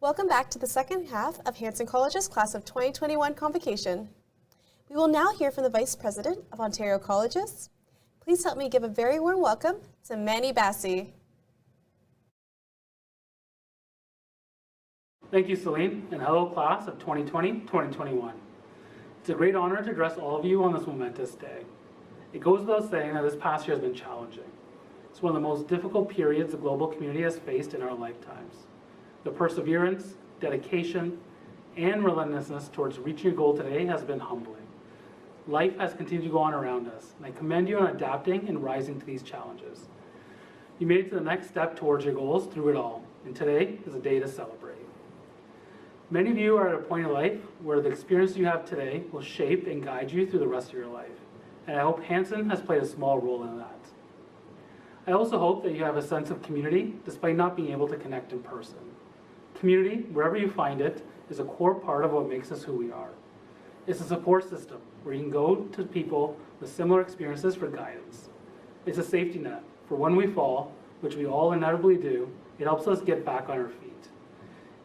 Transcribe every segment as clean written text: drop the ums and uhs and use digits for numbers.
Welcome back to the second half of Hanson College's Class of 2021 Convocation. We will now hear from the Vice President of Ontario Colleges. Please help me give a very warm welcome to Manny Bassi. Thank you, Celine, and hello, Class of 2020-2021. It's a great honor to address all of you on this momentous day. It goes without saying that this past year has been challenging. It's one of the most difficult periods the global community has faced in our lifetimes. The perseverance, dedication, and relentlessness towards reaching your goal today has been humbling. Life has continued to go on around us, and I commend you on adapting and rising to these challenges. You made it to the next step towards your goals through it all, and today is a day to celebrate. Many of you are at a point in life where the experience you have today will shape and guide you through the rest of your life, and I hope Hanson has played a small role in that. I also hope that you have a sense of community despite not being able to connect in person. Community, wherever you find it, is a core part of what makes us who we are. It's a support system where you can go to people with similar experiences for guidance. It's a safety net for when we fall, which we all inevitably do. It helps us get back on our feet.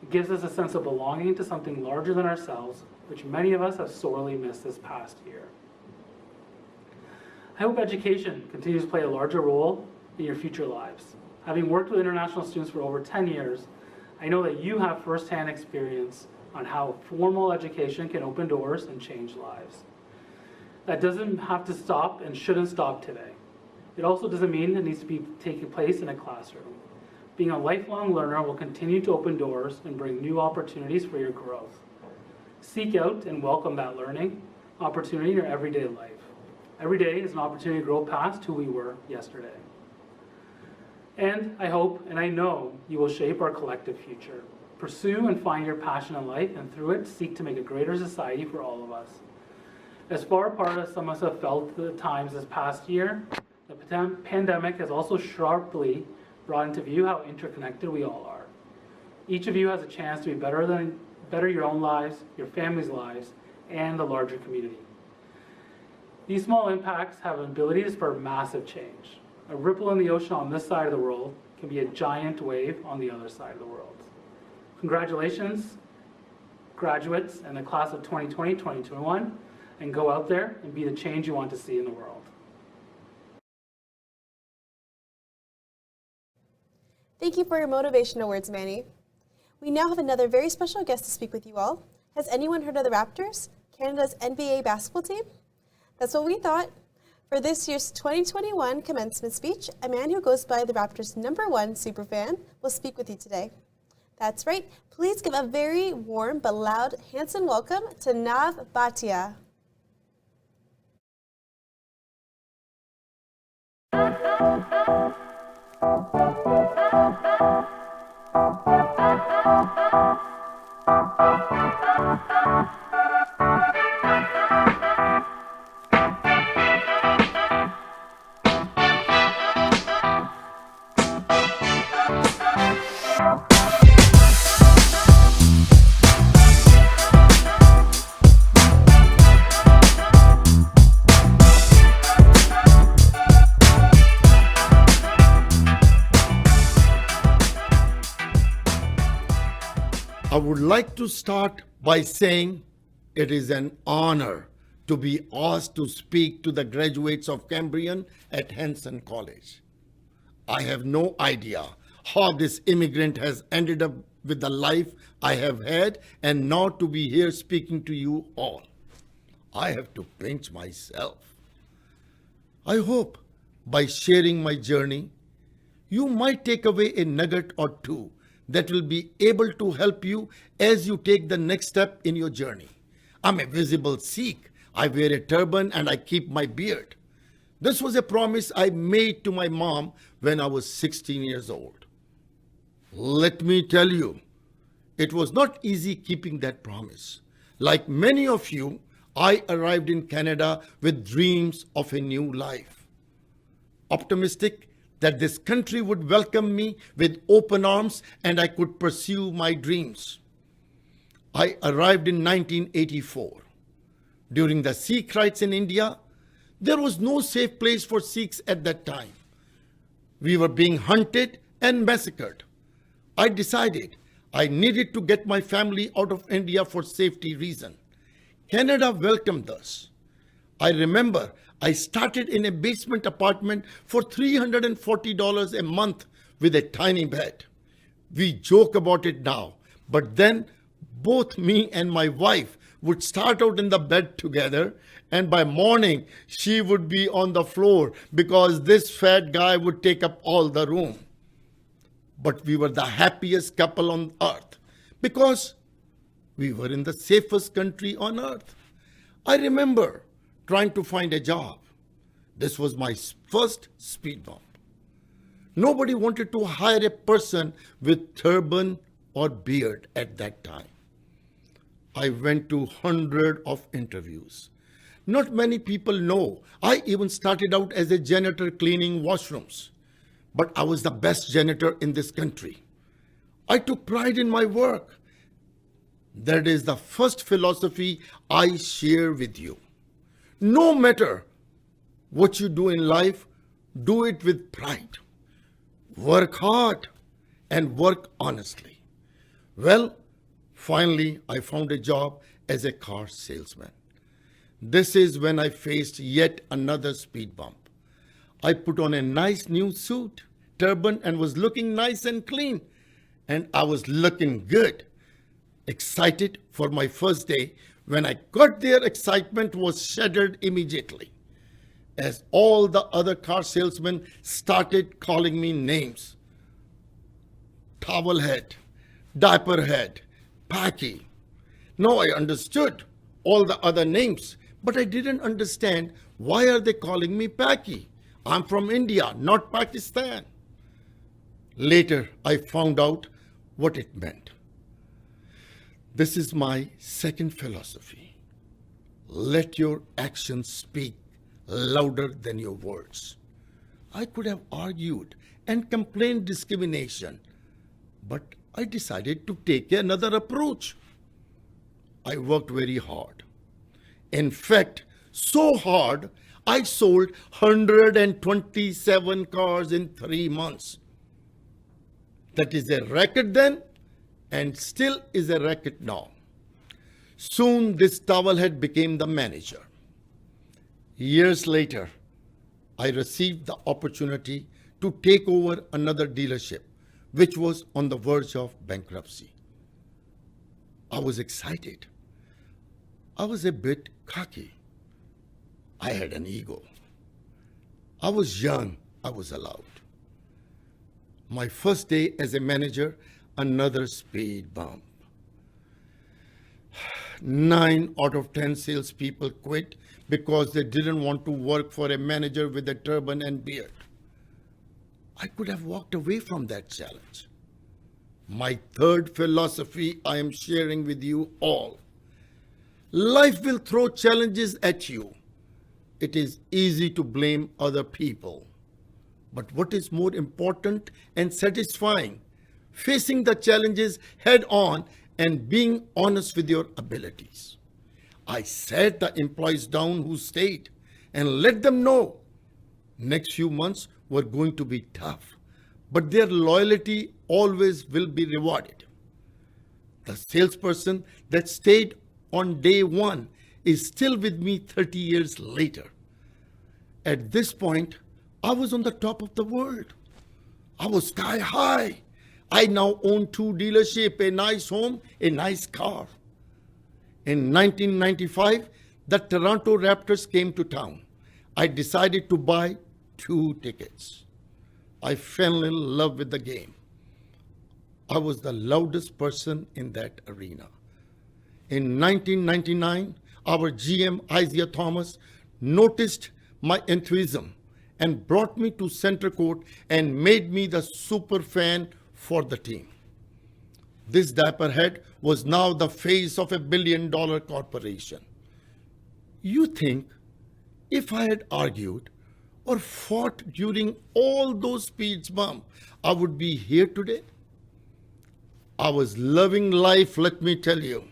It gives us a sense of belonging to something larger than ourselves, which many of us have sorely missed this past year. I hope education continues to play a larger role in your future lives. Having worked with international students for over 10 years, I know that you have firsthand experience on how formal education can open doors and change lives. That doesn't have to stop and shouldn't stop today. It also doesn't mean it needs to be taking place in a classroom. Being a lifelong learner will continue to open doors and bring new opportunities for your growth. Seek out and welcome that learning opportunity in your everyday life. Every day is an opportunity to grow past who we were yesterday. And I hope and I know you will shape our collective future. Pursue and find your passion in life, and through it, seek to make a greater society for all of us. As far apart as some of us have felt the times this past year, the pandemic has also sharply brought into view how interconnected we all are. Each of you has a chance to be better your own lives, your family's lives, and the larger community. These small impacts have an ability to spur massive change. A ripple in the ocean on this side of the world can be a giant wave on the other side of the world. Congratulations, graduates and the class of 2020-2021, and go out there and be the change you want to see in the world. Thank you for your motivational words, Manny. We now have another very special guest to speak with you all. Has anyone heard of the Raptors, Canada's NBA basketball team? That's what we thought. For this year's 2021 commencement speech, a man who goes by the Raptors' #1 superfan will speak with you today. That's right. Please give a very warm but loud Hanson welcome to Nav Bhatia. I would like to start by saying it is an honor to be asked to speak to the graduates of Cambrian at Hanson College. I have no idea how this immigrant has ended up with the life I have had, and now to be here speaking to you all. I have to pinch myself. I hope by sharing my journey, you might take away a nugget or two that will be able to help you as you take the next step in your journey. I'm a visible Sikh. I wear a turban and I keep my beard. This was a promise I made to my mom when I was 16 years old. Let me tell you, it was not easy keeping that promise. Like many of you, I arrived in Canada with dreams of a new life. Optimistic that this country would welcome me with open arms and I could pursue my dreams. I arrived in 1984. During the Sikh riots in India, there was no safe place for Sikhs at that time. We were being hunted and massacred. I decided I needed to get my family out of India for safety reason. Canada welcomed us. I remember I started in a basement apartment for $340 a month with a tiny bed. We joke about it now, but then both me and my wife would start out in the bed together, and by morning she would be on the floor because this fat guy would take up all the room. But we were the happiest couple on earth because we were in the safest country on earth. I remember trying to find a job. This was my first speed bump. Nobody wanted to hire a person with turban or beard at that time. I went to hundreds of interviews. Not many people know I even started out as a janitor cleaning washrooms. But I was the best janitor in this country. I took pride in my work. That is the first philosophy I share with you. No matter what you do in life, do it with pride. Work hard and work honestly. Well, finally, I found a job as a car salesman. This is when I faced yet another speed bump. I put on a nice new suit, turban, and was looking nice and clean. And I was looking good. Excited for my first day. When I got there, excitement was shattered immediately, as all the other car salesmen started calling me names. Towel head, diaper head, Packy. Now I understood all the other names, but I didn't understand why are they calling me Packy. I'm from India, not Pakistan. Later, I found out what it meant. This is my second philosophy. Let your actions speak louder than your words. I could have argued and complained discrimination, but I decided to take another approach. I worked very hard. In fact, so hard, I sold 127 cars in 3 months. That is a record then, and still is a record now. Soon this towelhead became the manager. Years later, I received the opportunity to take over another dealership, which was on the verge of bankruptcy. I was excited. I was a bit cocky. I had an ego. I was young. I was allowed. My first day as a manager, another speed bump. 9 out of 10 salespeople quit because they didn't want to work for a manager with a turban and beard. I could have walked away from that challenge. My third philosophy I am sharing with you all. Life will throw challenges at you. It is easy to blame other people. But what is more important and satisfying? Facing the challenges head on and being honest with your abilities. I sat the employees down who stayed and let them know next few months were going to be tough, but their loyalty always will be rewarded. The salesperson that stayed on day one is still with me 30 years later. At this point, I was on the top of the world. I was sky high. I now own 2 dealerships, a nice home, a nice car. In 1995, the Toronto Raptors came to town. I decided to buy 2 tickets. I fell in love with the game. I was the loudest person in that arena. In 1999, our GM, Isaiah Thomas, noticed my enthusiasm and brought me to center court and made me the super fan for the team. This diaper head was now the face of $1 billion corporation. You think if I had argued or fought during all those speed bumps, I would be here today? I was loving life, let me tell you.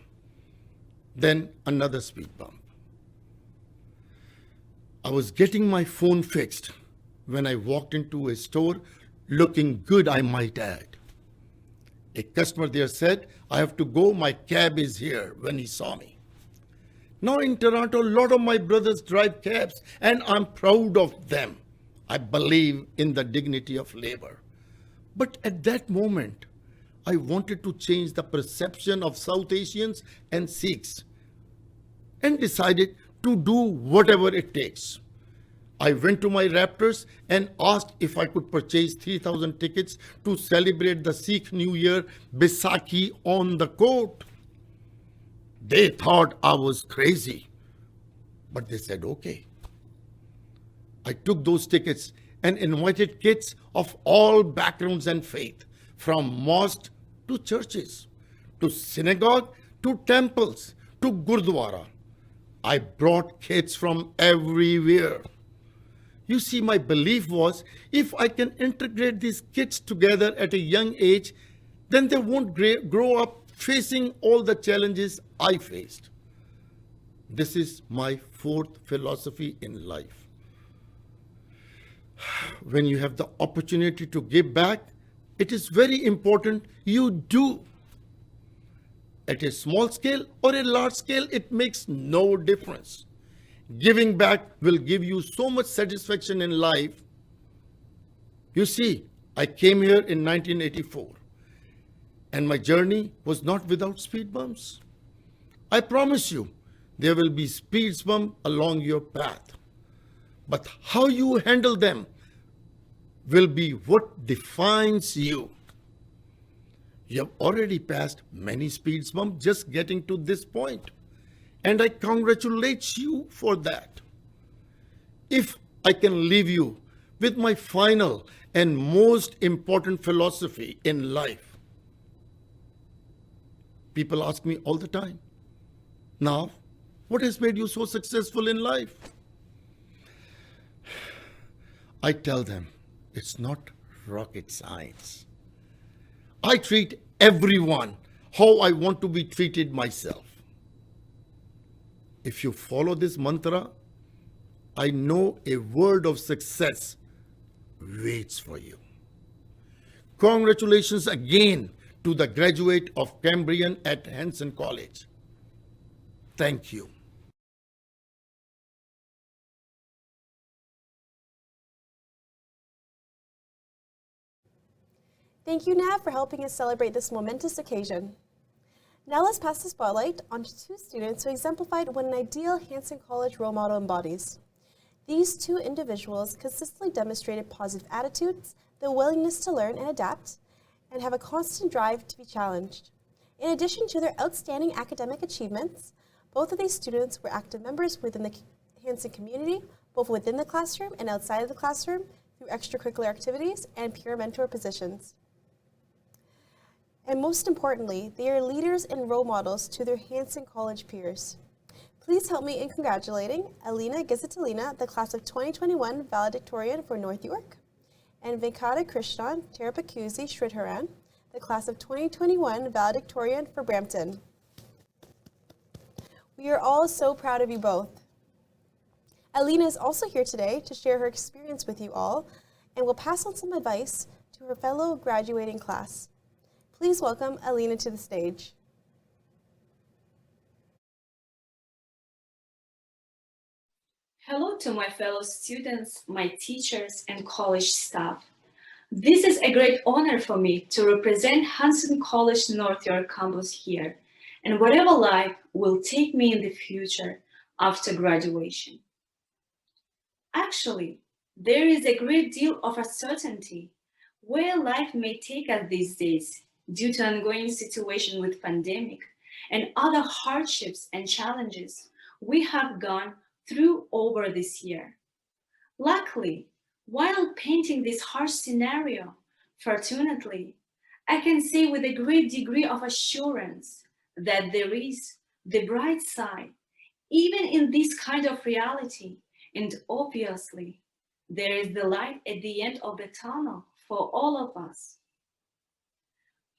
Then another speed bump. I was getting my phone fixed when I walked into a store looking good, I might add. A customer there said, I have to go, my cab is here, when he saw me. Now in Toronto, a lot of my brothers drive cabs, and I'm proud of them. I believe in the dignity of labor. But at that moment, I wanted to change the perception of South Asians and Sikhs and decided to do whatever it takes. I went to my Raptors and asked if I could purchase 3,000 tickets to celebrate the Sikh New Year, Baisakhi, on the court. They thought I was crazy, but they said okay. I took those tickets and invited kids of all backgrounds and faith, from mosques to churches, to synagogue, to temples, to Gurdwara. I brought kids from everywhere. You see, my belief was, if I can integrate these kids together at a young age, then they won't grow up facing all the challenges I faced. This is my fourth philosophy in life. When you have the opportunity to give back, it is very important you do. At a small scale or a large scale, it makes no difference. Giving back will give you so much satisfaction in life. You see, I came here in 1984, and my journey was not without speed bumps. I promise you, there will be speed bumps along your path. But how you handle them will be what defines you. You have already passed many speed bumps just getting to this point, and I congratulate you for that. If I can leave you with my final and most important philosophy in life. People ask me all the time, now, what has made you so successful in life? I tell them, it's not rocket science. I treat everyone how I want to be treated myself. If you follow this mantra, I know a world of success waits for you. Congratulations again to the graduate of Cambrian at Hanson College. Thank you. Thank you, Nav, for helping us celebrate this momentous occasion. Now let's pass the spotlight on to two students who exemplified what an ideal Hanson College role model embodies. These two individuals consistently demonstrated positive attitudes, the willingness to learn and adapt, and have a constant drive to be challenged. In addition to their outstanding academic achievements, both of these students were active members within the Hanson community, both within the classroom and outside of the classroom, through extracurricular activities and peer mentor positions. And most importantly, they are leaders and role models to their Hanson College peers. Please help me in congratulating Alina Gizatalina, the class of 2021 valedictorian for North York, and Venkata Krishnan Terapakuzi Sridharan, the class of 2021 valedictorian for Brampton. We are all so proud of you both. Alina is also here today to share her experience with you all and will pass on some advice to her fellow graduating class. Please welcome Alina to the stage. Hello to my fellow students, my teachers, and college staff. This is a great honor for me to represent Hanson College North York campus here, and whatever life will take me in the future after graduation. Actually, there is a great deal of uncertainty where life may take us these days due to ongoing situation with pandemic and other hardships and challenges we have gone through over this year. Luckily, while painting this harsh scenario, fortunately, I can say with a great degree of assurance that there is the bright side, even in this kind of reality, and obviously, there is the light at the end of the tunnel for all of us.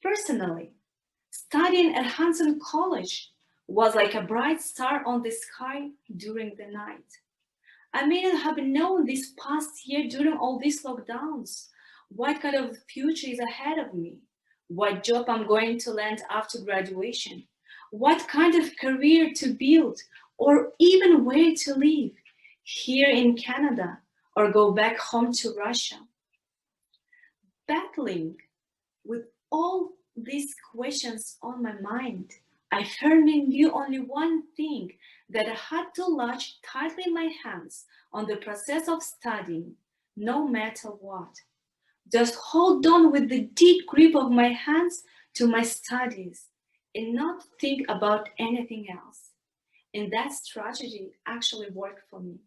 Personally, studying at Hanson College was like a bright star on the sky during the night. I may not have known this past year during all these lockdowns what kind of future is ahead of me, what job I'm going to land after graduation, what kind of career to build, or even where to live, here in Canada or go back home to Russia. Battling with all these questions on my mind, I firmly knew only one thing, that I had to latch tightly my hands on the process of studying, no matter what. Just hold on with the deep grip of my hands to my studies and not think about anything else. And that strategy actually worked for me.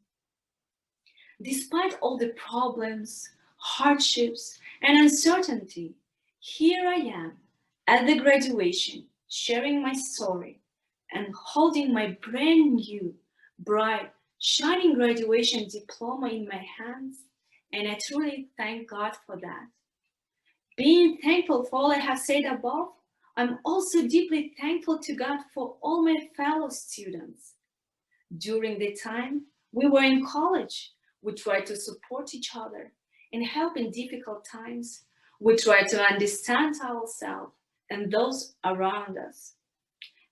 Despite all the problems, hardships, and uncertainty, here I am at the graduation, sharing my story and holding my brand new, bright, shining graduation diploma in my hands, and I truly thank God for that. Being thankful for all I have said above, I'm also deeply thankful to God for all my fellow students. During the time we were in college, we tried to support each other and help in difficult times. We tried to understand ourselves and those around us.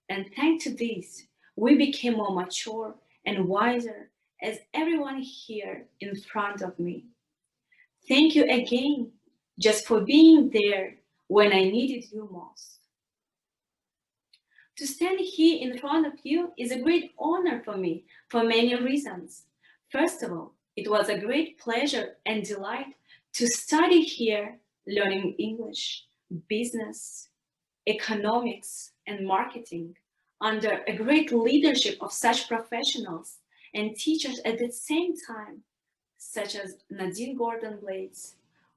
And thanks to this, we became more mature and wiser as everyone here in front of me. Thank you again just for being there when I needed you most. To stand here in front of you is a great honor for me for many reasons. First of all, it was a great pleasure and delight to study here, learning English, business, economics, and marketing under a great leadership of such professionals and teachers at the same time, such as Nadine Gordon-Blades,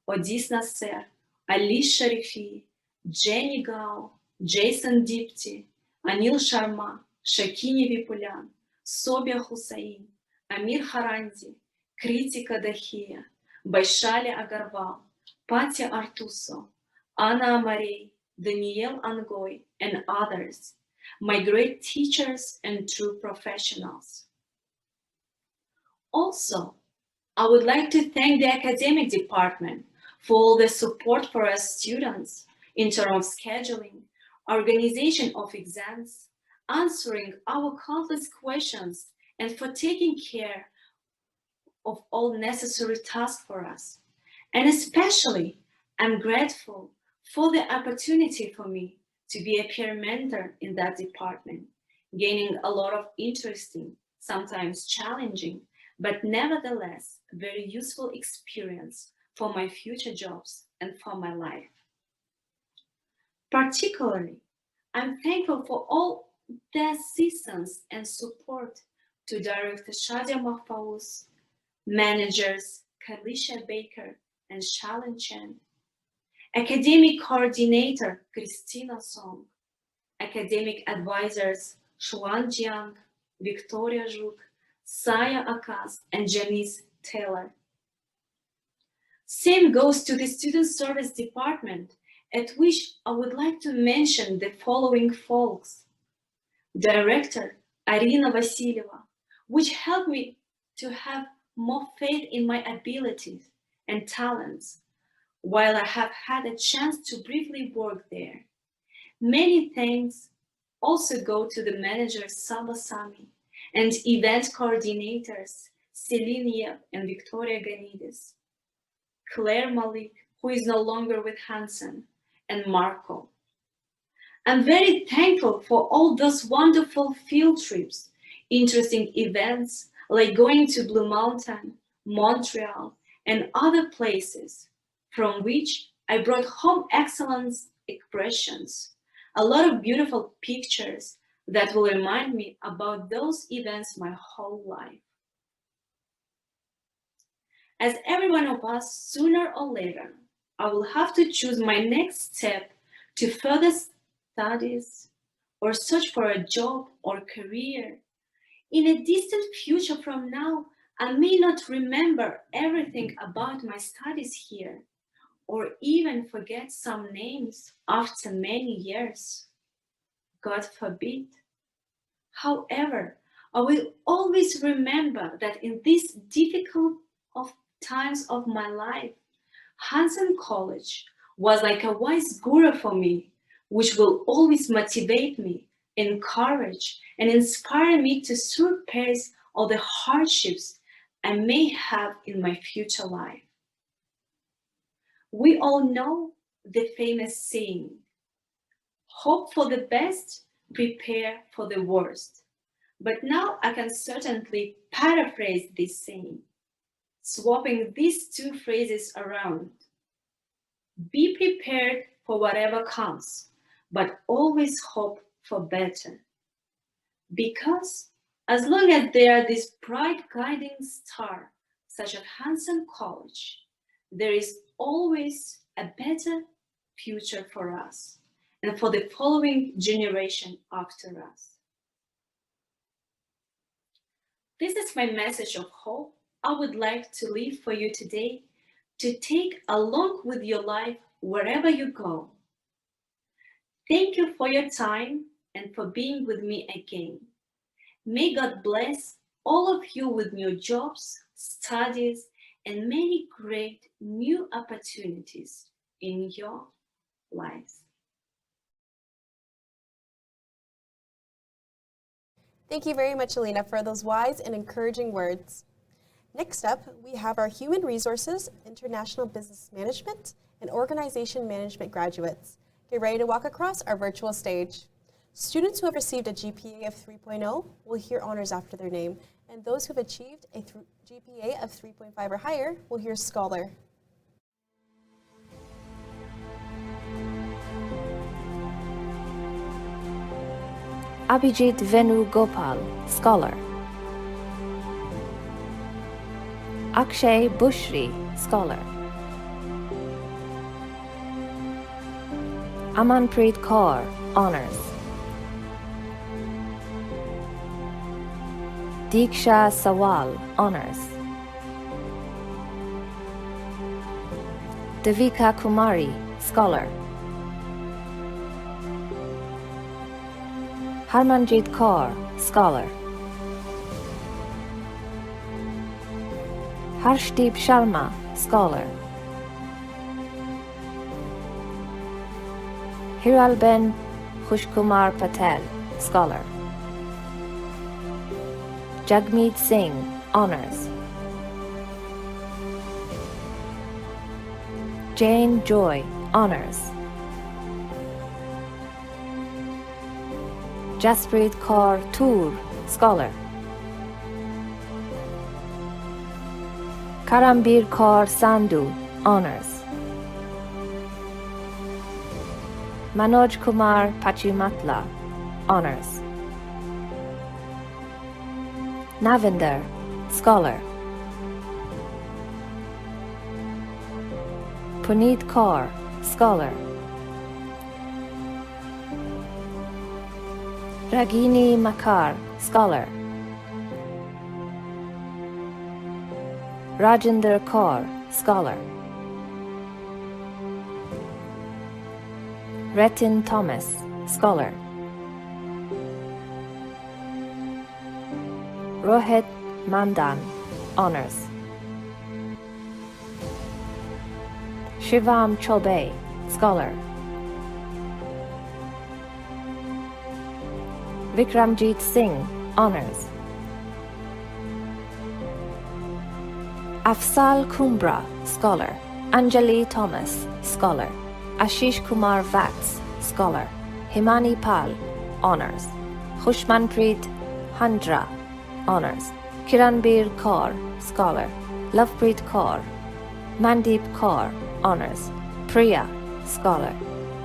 Odis Nasser, Alice Sharifi, Jenny Gao, Jason Dipti, Anil Sharma, Shakini Vipulan, Sobia Hussain, Amir Harandi, Kritika Dahia, Baishali Agarwal, Patya Artuso, Anna Amarey, Danielle Angoy, and others, my great teachers and true professionals. Also, I would like to thank the academic department for all the support for us students in terms of scheduling, organization of exams, answering our countless questions, and for taking care of all necessary tasks for us. And especially, I'm grateful for the opportunity for me to be a peer mentor in that department, gaining a lot of interesting, sometimes challenging, but nevertheless very useful experience for my future jobs and for my life. Particularly, I'm thankful for all the assistance and support to Director Shadia Mahfouz, managers Kalisha Baker and Shalin Chen, academic coordinator Christina Song, academic advisors Shuan Jiang, Victoria Zhuk, Saya Akas, and Janice Taylor. Same goes to the Student Service Department, at which I would like to mention the following folks. Director Arina Vasilyeva, which helped me to have more faith in my abilities and talents, while I have had a chance to briefly work there. Many thanks also go to the managers Saba Sami and event coordinators Celine Yep and Victoria Ganidis, Claire Malik, who is no longer with Hansen, and Marco. I'm very thankful for all those wonderful field trips, interesting events like going to Blue Mountain, Montreal, and other places, from which I brought home excellent impressions, a lot of beautiful pictures that will remind me about those events my whole life. As every one of us, sooner or later, I will have to choose my next step to further studies or search for a job or career. In a distant future from now, I may not remember everything about my studies here, or even forget some names after many years. God forbid. However, I will always remember that in these difficult times of my life, Hansen College was like a wise guru for me, which will always motivate me, encourage, and inspire me to surpass all the hardships I may have in my future life. We all know the famous saying, hope for the best, prepare for the worst. But now I can certainly paraphrase this saying, swapping these two phrases around. Be prepared for whatever comes, but always hope for better. Because as long as there are this bright guiding star, such as Hanson College, there is always a better future for us and for the following generation after us. This is my message of hope I would like to leave for you today, to take along with your life wherever you go. Thank you for your time and for being with me again. May God bless all of you with new jobs, studies, and many great new opportunities in your lives. Thank you very much, Alina, for those wise and encouraging words. Next up, we have our Human Resources, International Business Management, and Organization Management graduates. Get ready to walk across our virtual stage. Students who have received a GPA of 3.0 will hear honors after their name, and those who have achieved a GPA of 3.5 or higher will hear scholar. Abhijit Venu Gopal, Scholar. Akshay Bushri, Scholar. Amanpreet Kaur, Honours. Diksha Sawal, Honours. Devika Kumari, Scholar. Harmanjit Kaur, Scholar. Harshdeep Sharma, Scholar. Hiralben Khushkumar Patel, Scholar. Jagmeet Singh, Honours. Jane Joy, Honours. Jaspreet Kaur Toor, Scholar. Karambir Kaur Sandhu, Honours. Manoj Kumar Pachimatla, Honours. Navinder, Scholar. Puneet Kaur, Scholar. Ragini Makar, Scholar. Rajinder Kaur, Scholar. Retin Thomas, Scholar. Rohit Mandan, Honours. Shivam Chobe, Scholar. Vikramjit Singh, Honours. Afsal Kumbra, Scholar. Anjali Thomas, Scholar. Ashish Kumar Vats, Scholar. Himani Pal, Honours. Khushmanpreet Handra, Honours. Kiranbir Kaur, Scholar. Lovepreet Kaur. Mandeep Kaur, Honours. Priya, Scholar.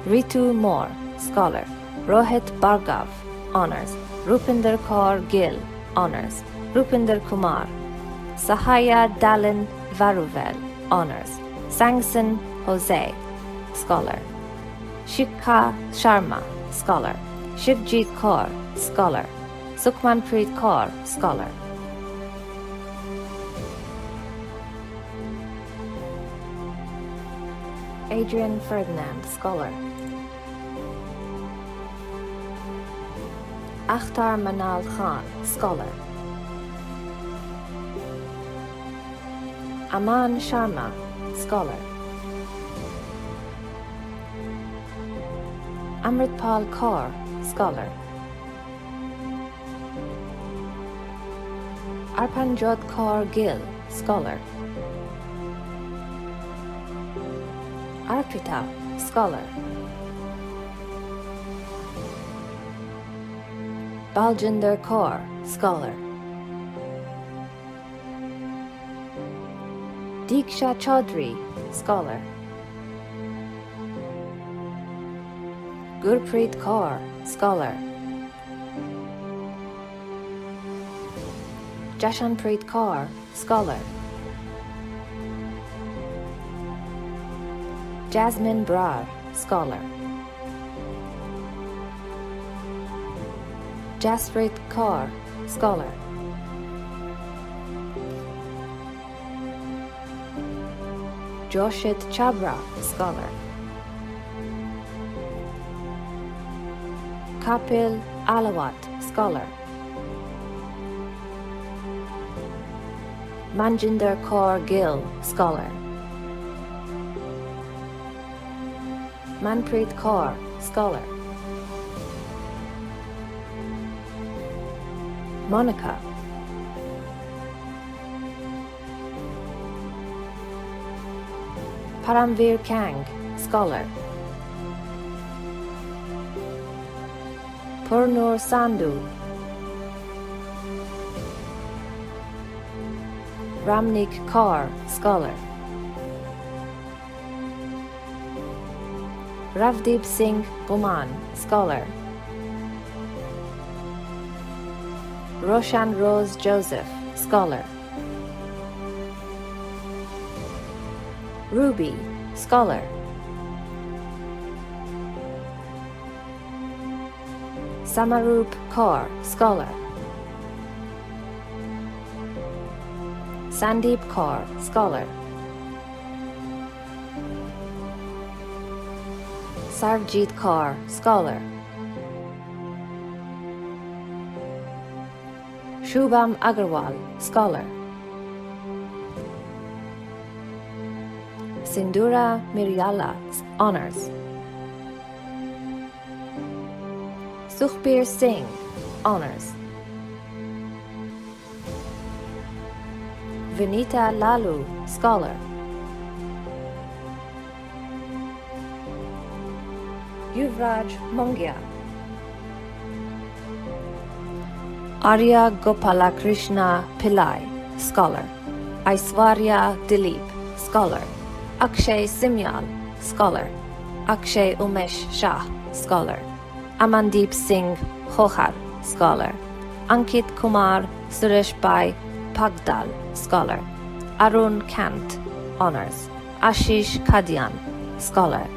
Ritu Moore, Scholar. Rohit Bhargav, Honours. Rupinder Kaur Gill, Honours. Rupinder Kumar. Sahaya Dalin Varuvel, Honours. Sangson Jose, Scholar. Shikha Sharma, Scholar. Shivjit Kaur, Scholar. Sukhmanpreet Kaur, Scholar. Adrian Ferdinand, Scholar. Akhtar Manal Khan, Scholar. Aman Sharma, Scholar. Amritpal Kaur, Scholar. Arpanjot Kaur Gill, Scholar. Arpita, Scholar. Baljinder Kaur, Scholar. Diksha Chaudhary, Scholar. Gurpreet Kaur, Scholar. Jashanpreet Kaur, Scholar. Jasmine Brar, Scholar. Jasprit Kaur, Scholar. Joshit Chabra, Scholar. Kapil Alawat, Scholar. Manjinder Kaur Gill, Scholar. Manpreet Kaur, Scholar. Monica. Paramveer Kang, Scholar. Purnur Sandhu. Ramnik Kaur, Scholar. Ravdeep Singh Guman, Scholar. Roshan Rose Joseph, Scholar. Ruby, Scholar. Samaroop Kaur, Scholar. Sandeep Kaur, Scholar. Sarvjit Kaur, Scholar. Shubham Agarwal, Scholar. Sindura Miryala, Honours. Sukhbir Singh, Honours. Vinita Lalu, Scholar. Yuvraj Mongia. Arya Gopalakrishna Pillai, Scholar. Aishwarya Dilip, Scholar. Akshay Simyal, Scholar. Akshay Umesh Shah, Scholar. Amandeep Singh Khohar, Scholar. Ankit Kumar Suresh Bhai Pagdal, Scholar. Arun Kant, Honours. Ashish Kadian, Scholar.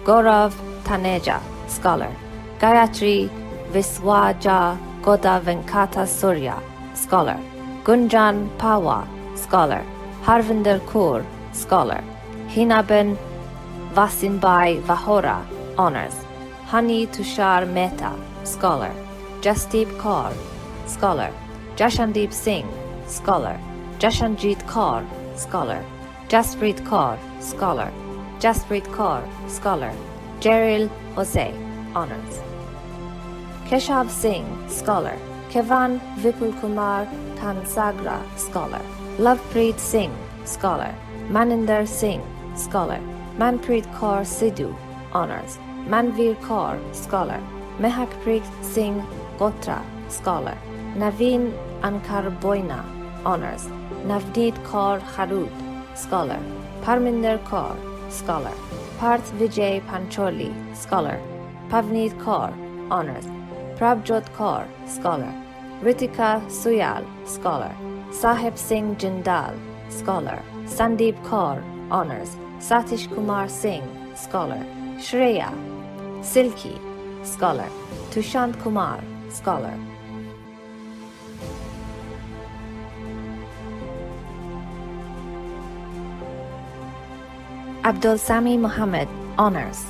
Gaurav Taneja, Scholar. Gayatri Viswaja Goda Venkata Surya, Scholar. Gunjan Pawa, Scholar. Harvinder Kaur, Scholar. Hinaben Vasimbai Vahora, Honours. Hani Tushar Mehta, Scholar. Jasdeep Kaur, Scholar. Jashandeep Singh, Scholar. Jashanjit Kaur, Scholar. Jasprit Kaur, Scholar. Jasprit Kaur, Scholar. Jeril Jose, Honours. Keshav Singh, Scholar. Kevan Vipul Kumar Kansagra, Scholar. Lovepreet Singh, Scholar. Maninder Singh, Scholar. Manpreet Kaur Sidhu, Honours. Manveer Kaur, Scholar. Mehakpreet Singh Gotra, Scholar. Naveen Ankar Boina, Honours. Navneet Kaur Harud, Scholar. Parminder Kaur, Scholar. Parth Vijay Pancholi, Scholar. Pavneet Kaur, Honours. Prabjot Kaur, Scholar. Ritika Suyal, Scholar. Sahib Singh Jindal, Scholar. Sandeep Kaur, Honours. Satish Kumar Singh, Scholar. Shreya Silki, Scholar. Tushant Kumar, Scholar. Abdul Sami Muhammad, Honours.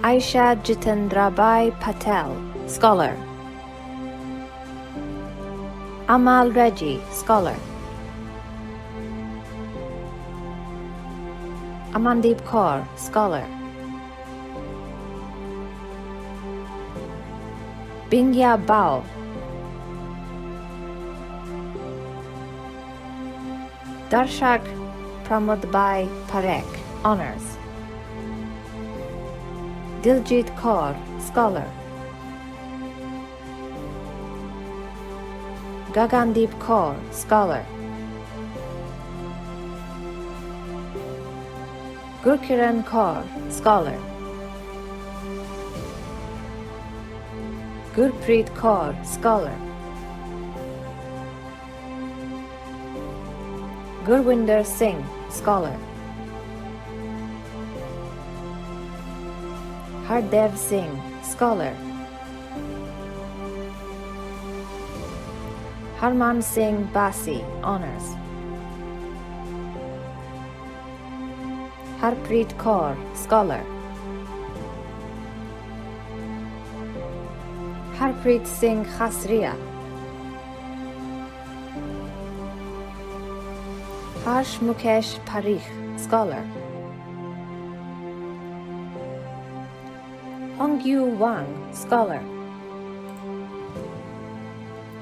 Aisha Jitendrabai Patel, Scholar. Amal Reggie, Scholar. Amandeep Kaur, Scholar. Bingya Bao, Darshak Pramodbai Parekh, Honours. Diljit Kaur, Scholar. Gagandeep Kaur, Scholar. Gurkiran Kaur, Scholar. Gurpreet Kaur, Scholar. Gurwinder Singh, Scholar. Hardev Singh, Scholar. Harman Singh Basi, Honours. Harpreet Kaur, Scholar. Harpreet Singh Khasriya. Harsh Mukesh Parikh, Scholar. Hongyu Wang, Scholar.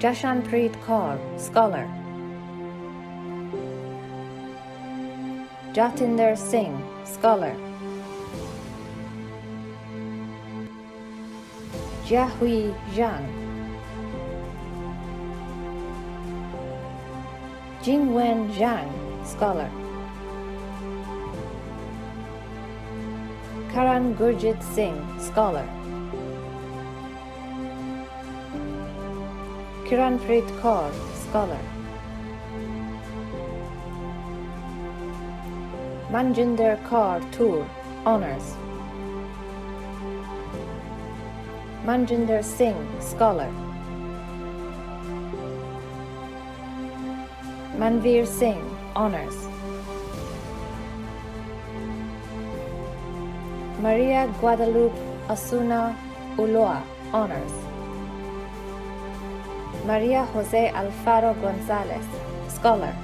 Jashanpreet Kaur, Scholar. Jatinder Singh, Scholar. Jiahui Zhang. Jingwen Zhang, Scholar. Karan Gurjit Singh, Scholar. Kiranpreet Kaur, Scholar. Manjinder Kaur Toor, Honours. Manjinder Singh, Scholar. Manveer Singh, Honours. Maria Guadalupe Osuna Ulloa, Honours. Maria Jose Alfaro Gonzalez, Scholar.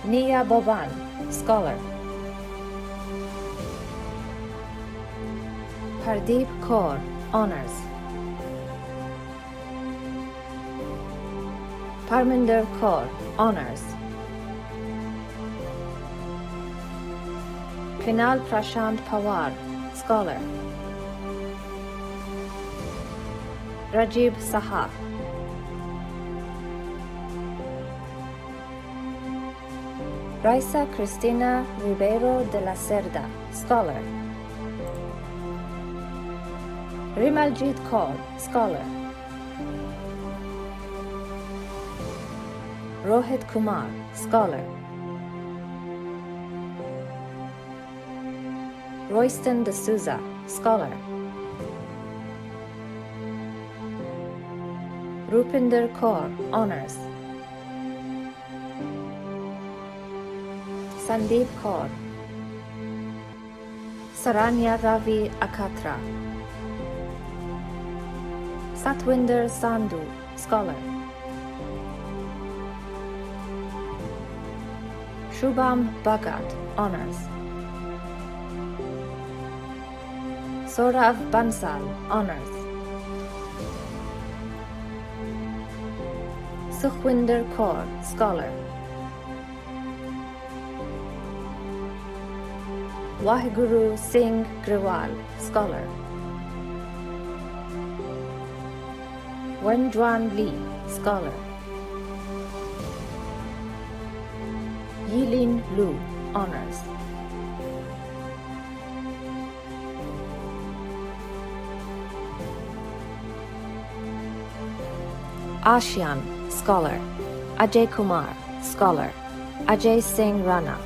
Nia Boban, Scholar. Pardeep Kaur, Honours. Parminder Kaur, Honours. Kunal Prashant Pawar, Scholar. Rajiv Saha. Raisa Cristina Ribeiro de la Cerda, Scholar. Rimaljit Kaur, Scholar. Rohit Kumar, Scholar. Royston D'Souza, Scholar. Rupinder Kaur, Honours. Sandeep Kaur. Saranya Ravi Akatra. Satwinder Sandhu, Scholar. Shubham Bhagat, Honours. Saurav Bansal, Honours. Sukhwinder Kaur, Scholar. Waheguru Singh Grewal, Scholar. Wenjuan Lee, Scholar. Yilin Lu, Honours. Ashian, Scholar. Ajay Kumar, Scholar. Ajay Singh Rana.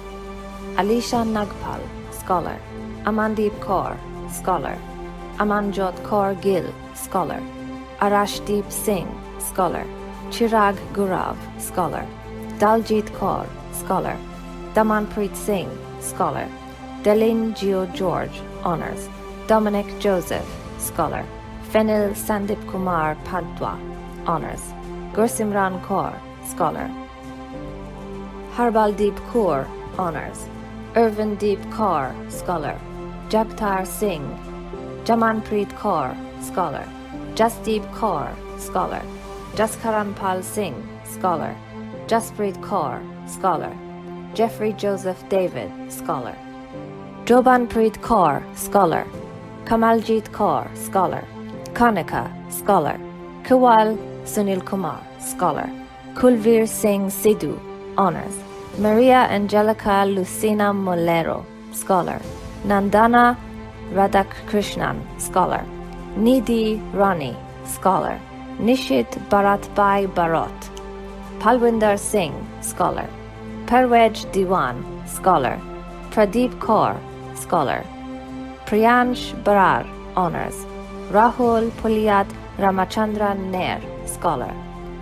Alisha Nagpal, Scholar. Amandeep Kaur, Scholar. Amanjot Kaur Gill, Scholar. Arashdeep Singh, Scholar. Chirag Gaurav, Scholar. Daljit Kaur, Scholar. Damanpreet Singh, Scholar. Delin Geo George, Honours. Dominic Joseph, Scholar. Fenil Sandip Kumar Padwa, Honours. Gursimran Kaur, Scholar. Harbaldeep Kaur, Honours. Irvindeep Kaur, Scholar. Jagtar Singh. Jamanpreet Kaur, Scholar. Jasdeep Kaur, Scholar. Jaskaranpal Singh, Scholar. Jaspreet Kaur, Scholar. Jeffrey Joseph David, Scholar. Jobanpreet Kaur, Scholar. Kamaljit Kaur, Scholar. Kanika, Scholar. Kawal Sunil Kumar, Scholar. Kulveer Singh Sidhu, Honours. Maria Angelica Lucina Molero, Scholar. Nandana Radhakrishnan, Scholar. Nidhi Rani, Scholar. Nishit Bharatbhai Barot. Palwinder Singh, Scholar. Perwej Diwan, Scholar. Pradeep Kaur, Scholar. Priyansh Barar, Honours. Rahul Puliat Ramachandran Nair, Scholar.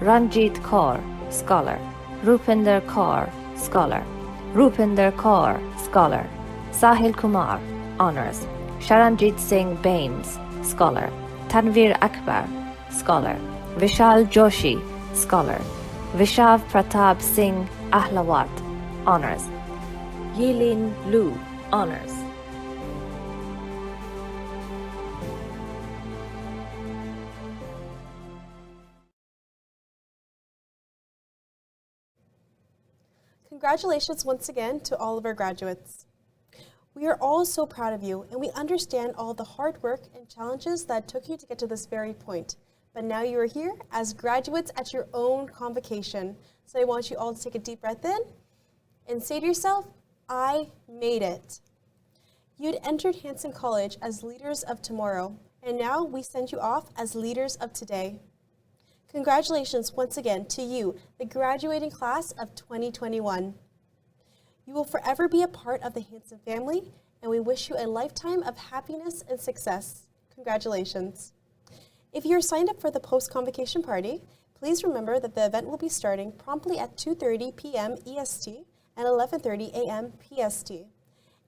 Ranjit Kaur, Scholar. Rupinder Kaur, Scholar. Rupinder Kaur, Scholar. Sahil Kumar, Honours. Sharanjit Singh Bains, Scholar. Tanvir Akbar, Scholar. Vishal Joshi, Scholar. Vishav Pratap Singh Ahlawat, Honours. Yilin Lu, Honours. Congratulations once again to all of our graduates. We are all so proud of you, and we understand all the hard work and challenges that took you to get to this very point. But now you are here as graduates at your own convocation. So I want you all to take a deep breath in and say to yourself, I made it. You had entered Hanson College as leaders of tomorrow, and now we send you off as leaders of today. Congratulations once again to you, the graduating class of 2021. You will forever be a part of the Hanson family, and we wish you a lifetime of happiness and success. Congratulations. If you're signed up for the post-convocation party, please remember that the event will be starting promptly at 2:30 p.m. EST and 11:30 a.m. PST,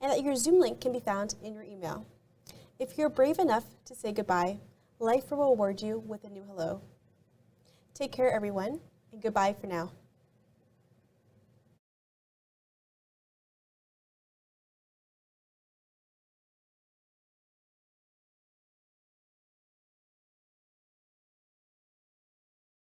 and that your Zoom link can be found in your email. If you're brave enough to say goodbye, life will reward you with a new hello. Take care, everyone, and goodbye for now.